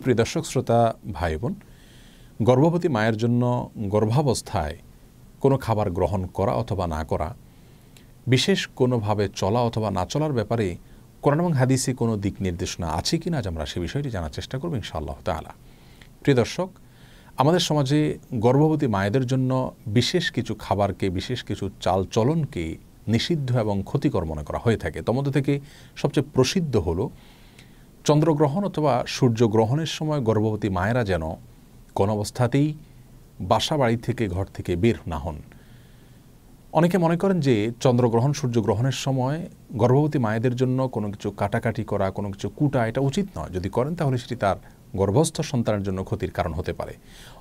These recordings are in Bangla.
প্রিয় দর্শক শ্রোতা ভাই বোন, গর্ভবতী মায়ের জন্য গর্ভাবস্থায় কোনো খাবার গ্রহণ করা অথবা না করা, বিশেষ কোনোভাবে চলা অথবা না চলার ব্যাপারে কোরআন এবং হাদিসে কোনো দিক নির্দেশনা আছে কি না আজ আমরা সে বিষয়টি জানার চেষ্টা করব ইনশাআল্লাহ তাআলা। প্রিয় দর্শক, আমাদের সমাজে গর্ভবতী মায়েদের জন্য বিশেষ কিছু খাবারকে, বিশেষ কিছু চালচলনকে নিষিদ্ধ এবং ক্ষতিকর মনে করা হয়ে থাকে। তন্মধ্য থেকে সবচেয়ে প্রসিদ্ধ হলো চন্দ্রগ্রহণ অথবা সূর্যগ্রহণের সময় গর্ভবতী মায়েরা যেন কোনো অবস্থাতেই বাসা বাড়ি থেকে, ঘর থেকে বের না হন। অনেকে মনে করেন যে চন্দ্রগ্রহণ সূর্যগ্রহণের সময় গর্ভবতী মায়েদের জন্য কোনো কিছু কাটাকাটি করা, কোনো কিছু কুটা, এটা উচিত নয়। যদি করেন তাহলে সেটি তার গর্ভস্থ সন্তানের জন্য ক্ষতির কারণ হতে পারে।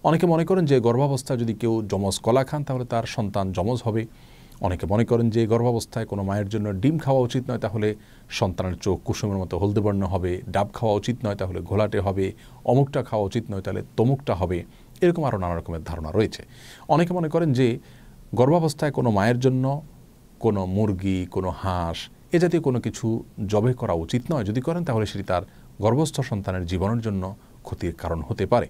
অনেকে মনে করেন যে গর্ভাবস্থায় যদি কেউ যমজ কলা খান তাহলে তার সন্তান যমজ হবে। অনেকে মনে করেন যে গর্ভাবস্থায় কোনো মায়ের জন্য ডিম খাওয়া উচিত নয়, তাহলে সন্তানের চোখ কুসুমের মতো হলদে বর্ণ হবে। ডাব খাওয়া উচিত নয়, তাহলে ঘোলাটে হবে। অমুকটা খাওয়া উচিত নয়, তাহলে তমুকটা হবে। এরকম আরও নানা রকমের ধারণা রয়েছে। অনেকে মনে করেন যে গর্ভাবস্থায় কোনো মায়ের জন্য কোনো মুরগি, কোনো হাঁস এ জাতীয় কোনো কিছু জবাই করা উচিত নয়। যদি করেন তাহলে সেটি তার গর্ভস্থ সন্তানের জীবনের জন্য ক্ষতির কারণ হতে পারে।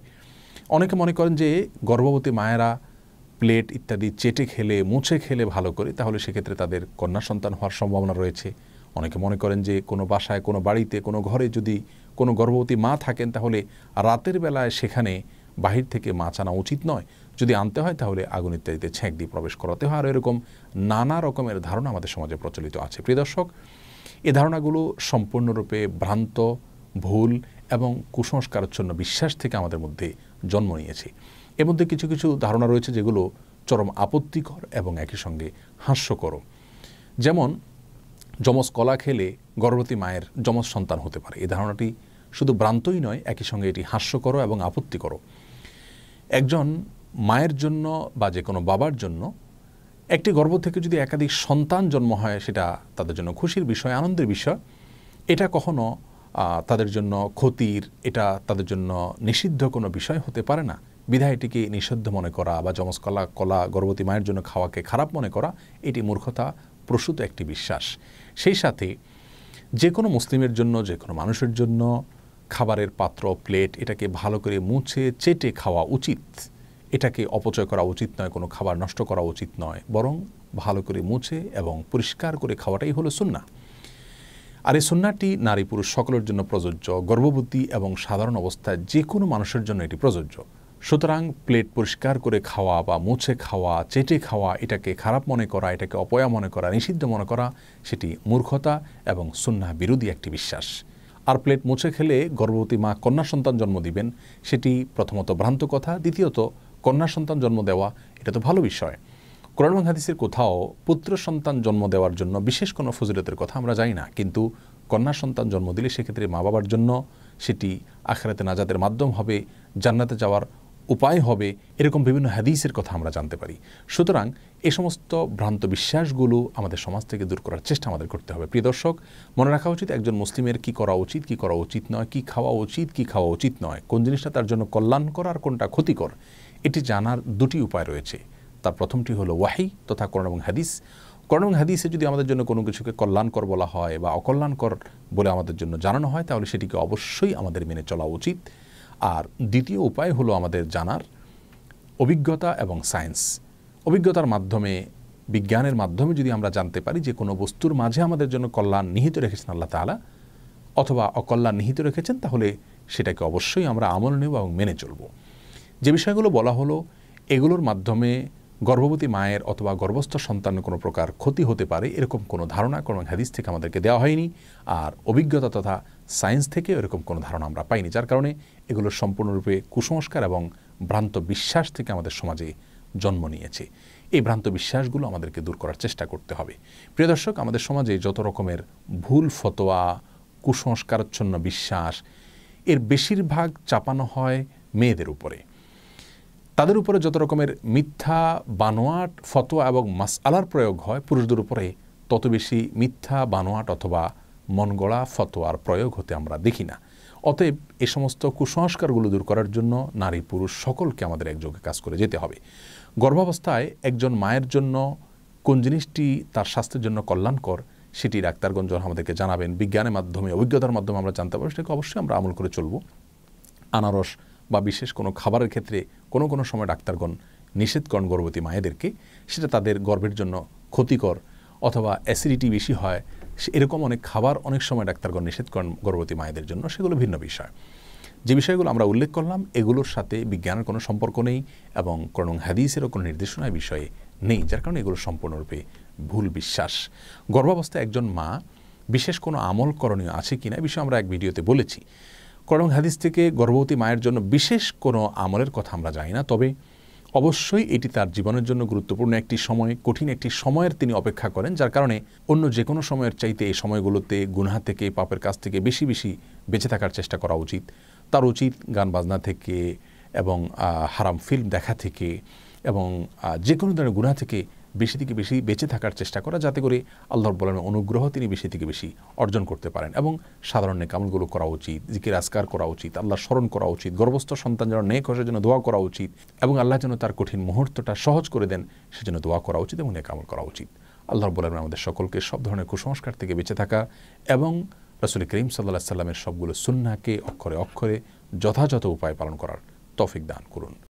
অনেকে মনে করেন যে গর্ভবতী মায়েরা প্লেট ইত্যাদি চেটে খেলে, মুছে খেলে ভালো করে, তাহলে সেক্ষেত্রে তাদের কন্যা সন্তান হওয়ার সম্ভাবনা রয়েছে। অনেকে মনে করেন যে কোনো বাসায়, কোনো বাড়িতে, কোনো ঘরে যদি কোনো গর্ভবতী মা থাকেন তাহলে রাতের বেলায় সেখানে বাহির থেকে মাছ আনা উচিত নয়। যদি আনতে হয় তাহলে আগুন ইত্যাদিতে ছ্যাঁক দিয়ে প্রবেশ করাতে হয়। আর এরকম নানা রকমের ধারণা আমাদের সমাজে প্রচলিত আছে। প্রিয় দর্শক, এই ধারণাগুলো সম্পূর্ণরূপে ভ্রান্ত, ভুল এবং কুসংস্কারাচ্ছন্ন বিশ্বাস থেকে আমাদের মধ্যে জন্ম নিয়েছে। এর মধ্যে কিছু কিছু ধারণা রয়েছে যেগুলো চরম আপত্তিকর এবং একই সঙ্গে হাস্যকর। যেমন যমজ কলা খেলে গর্ভবতী মায়ের যমজ সন্তান হতে পারে। এই ধারণাটি শুধু ভ্রান্তই নয়, একই সঙ্গে এটি হাস্যকর এবং আপত্তিকর। একজন মায়ের জন্য বা যে কোনো বাবার জন্য একটি গর্ভ থেকে যদি একাধিক সন্তান জন্ম হয়, সেটা তাদের জন্য খুশির বিষয়, আনন্দের বিষয়। এটা কখনো তাদের জন্য ক্ষতির, এটা তাদের জন্য নিষিদ্ধ কোনো বিষয় হতে পারে না। বিধায় এটিকে নিষিদ্ধ মনে করা বা যমজ কলা গর্ভবতী মায়ের জন্য খাওয়াকে খারাপ মনে করা, এটি মূর্খতা প্রসূত একটি বিশ্বাস। সেই সাথে যে কোনো মুসলিমের জন্য, যে কোনো মানুষের জন্য খাবারের পাত্র, প্লেট, এটাকে ভালো করে মুছে চেটে খাওয়া উচিত। এটাকে অপচয় করা উচিত নয়, কোনো খাবার নষ্ট করা উচিত নয়, বরং ভালো করে মুছে এবং পরিষ্কার করে খাওয়াটাই হলো সুন্নাহ। আর এই সুন্নাহটি নারী পুরুষ সকলের জন্য প্রযোজ্য, গর্ভবতী এবং সাধারণ অবস্থায় যে কোনো মানুষের জন্য এটি প্রযোজ্য। সুতরাং প্লেট পরিষ্কার করে খাওয়া বা মুছে খাওয়া, চেটে খাওয়া, এটাকে খারাপ মনে করা, এটাকে অপয়া মনে করা, নিষিদ্ধ মনে করা, সেটি মূর্খতা এবং সুন্নাহ বিরোধী একটি বিশ্বাস। আর প্লেট মুছে খেলে গর্ভবতী মা কন্যা সন্তান জন্ম দিবেন, সেটি প্রথমত ভ্রান্ত কথা। দ্বিতীয়ত, কন্যা সন্তান জন্ম দেওয়া এটা তো ভালো বিষয়। কোরআন এবং হাদিসের কোথাও পুত্র সন্তান জন্ম দেওয়ার জন্য বিশেষ কোনো ফজিলতের কথা আমরা জানি না, কিন্তু কন্যা সন্তান জন্ম দিলে সেক্ষেত্রে মা বাবার জন্য সেটি আখিরাতে নাজাতের মাধ্যম হবে, জান্নাতে যাওয়ার উপায় হবে, এরকম বিভিন্ন হাদিসের কথা আমরা জানতে পারি। সুতরাং এই সমস্ত ভ্রান্ত বিশ্বাসগুলো আমাদের সমাজ থেকে দূর করার চেষ্টা আমাদের করতে হবে। প্রিয় দর্শক, মনে রাখা উচিত একজন মুসলিমের কি করা উচিত, কি করা উচিত নয়, কি খাওয়া উচিত, কি খাওয়া উচিত নয়, কোন জিনিসটা তার জন্য কল্যাণকর আর কোনটা ক্ষতিকর, এটি জানার দুটি উপায় রয়েছে। তার প্রথমটি হলো ওয়াহি তথা কোরআন এবং হাদিস। কোরআন এবং হাদিসে যদি আমাদের জন্য কোনো কিছুকে কল্যাণকর বলা হয় বা অকল্যাণকর বলে আমাদের জন্য জানানো হয়, তাহলে সেটিকে অবশ্যই আমাদের মেনে চলা উচিত। আর দ্বিতীয় উপায় হলো আমাদের জানার অভিজ্ঞতা এবং সায়েন্স। অভিজ্ঞতার মাধ্যমে, বিজ্ঞানের মাধ্যমে যদি আমরা জানতে পারি যে কোনো বস্তুর মাঝে আমাদের জন্য কল্যাণ নিহিত রেখেছেন আল্লাহ তাআলা অথবা অকল্যাণ নিহিত রেখেছেন, তাহলে সেটাকে অবশ্যই আমরা আমল নেব এবং মেনে চলব। যে বিষয়গুলো বলা হলো, এগুলোর মাধ্যমে গর্ভবতী মায়ের অথবা গর্ভস্থ সন্তানের কোনো প্রকার ক্ষতি হতে পারে, এরকম কোনো ধারণা কোনো হাদিস থেকে আমাদেরকে দেওয়া হয়নি। আর অভিজ্ঞতা তথা সায়েন্স থেকে এরকম কোনো ধারণা আমরা পাইনি, যার কারণে এগুলো সম্পূর্ণরূপে কুসংস্কার এবং ভ্রান্ত বিশ্বাস থেকে আমাদের সমাজে জন্ম নিয়েছে। এই ভ্রান্ত বিশ্বাসগুলো আমাদেরকে দূর করার চেষ্টা করতে হবে। প্রিয় দর্শক, আমাদের সমাজে যত রকমের ভুল ফতোয়া, কুসংস্কারাচ্ছন্ন বিশ্বাস, এর বেশিরভাগ চাপানো হয় মেয়েদের উপরে। তাদের উপরে যত রকমের মিথ্যা, বানোয়াট ফতোয়া এবং মাসআলার প্রয়োগ হয়, পুরুষদের উপরে তত বেশি মিথ্যা, বানোয়াট অথবা মনগড়া ফতোয়ার প্রয়োগ হতে আমরা দেখি না। অতএব এই সমস্ত কুসংস্কারগুলো দূর করার জন্য নারী পুরুষ সকলকে আমাদের একযোগে কাজ করে যেতে হবে। গর্ভাবস্থায় একজন মায়ের জন্য কোন জিনিসটি তার স্বাস্থ্যের জন্য কল্যাণকর, সেটি ডাক্তারগণ আমাদেরকে জানাবেন। বিজ্ঞানের মাধ্যমে, অভিজ্ঞতার মাধ্যমে আমরা জানতে পারবো, সেটাকে অবশ্যই আমরা আমল করে চলব। আনারস বা বিশেষ কোনো খাবারের ক্ষেত্রে কোনো সময় ডাক্তারগণ নিষেধ করেন গর্ভবতী মায়েদেরকে, সেটা তাদের গর্ভের জন্য ক্ষতিকর অথবা অ্যাসিডিটি বেশি হয়, এরকম অনেক খাবার অনেক সময় ডাক্তারগণ নিষেধ করেন গর্ভবতী মায়েদের জন্য, সেগুলো ভিন্ন বিষয়। যে বিষয়গুলো আমরা উল্লেখ করলাম এগুলোর সাথে বিজ্ঞানের কোনো সম্পর্ক নেই এবং কোরআন হাদিসেরও কোনো নির্দেশনা বিষয়ে নেই, যার কারণে এগুলো সম্পূর্ণরূপে ভুল বিশ্বাস। গর্ভাবস্থায় একজন মা বিশেষ কোনো আমল করণীয় আছে কিনা এই বিষয়ে আমরা এক ভিডিওতে বলেছি। কোরআন হাদিস থেকে গর্ভবতী মায়ের জন্য বিশেষ কোনো আমলের কথা আমরা জানি না, তবে অবশ্যই এটি তার জীবনের জন্য গুরুত্বপূর্ণ একটি সময়, কঠিন একটি সময়ের তিনি অপেক্ষা করেন, যার কারণে অন্য যে কোনো সময়ের চাইতে এই সময়গুলোতে গুনাহ থেকে, পাপের কাছ থেকে বেশি বেশি বেঁচে থাকার চেষ্টা করা উচিত। তার উচিত গান বাজনা থেকে এবং হারাম ফিল্ম দেখা থেকে এবং যে কোনো ধরনের গুনাহ থেকে বেশি থেকে বেশি বেঁচে থাকার চেষ্টা করা, যাতে করে আল্লাহ রাব্বুল আলামিনের অনুগ্রহ তিনি বেশি থেকে বেশি অর্জন করতে পারেন। এবং সাধারণ নেক আমলগুলো করা উচিত, জিকির আজকার করা উচিত, আল্লাহর স্মরণ করা উচিত, গর্ভস্থ সন্তান যেন নেক হয় সেজন্য দোয়া করা উচিত এবং আল্লাহ যেন তার কঠিন মুহূর্তটা সহজ করে দেন সেজন্য দোয়া করা উচিত এবং নেক আমল করা উচিত। আল্লাহ রাব্বুল আলামিন আমাদের সকলকে সব ধরনের কুসংস্কার থেকে বেঁচে থাকা এবং রাসূল করিম সাল্লাল্লাহু আলাইহি ওয়াসাল্লামের সবগুলো সুন্নাহকে অক্ষরে অক্ষরে যথাযথ উপায়ে পালন করার তৌফিক দান করুন।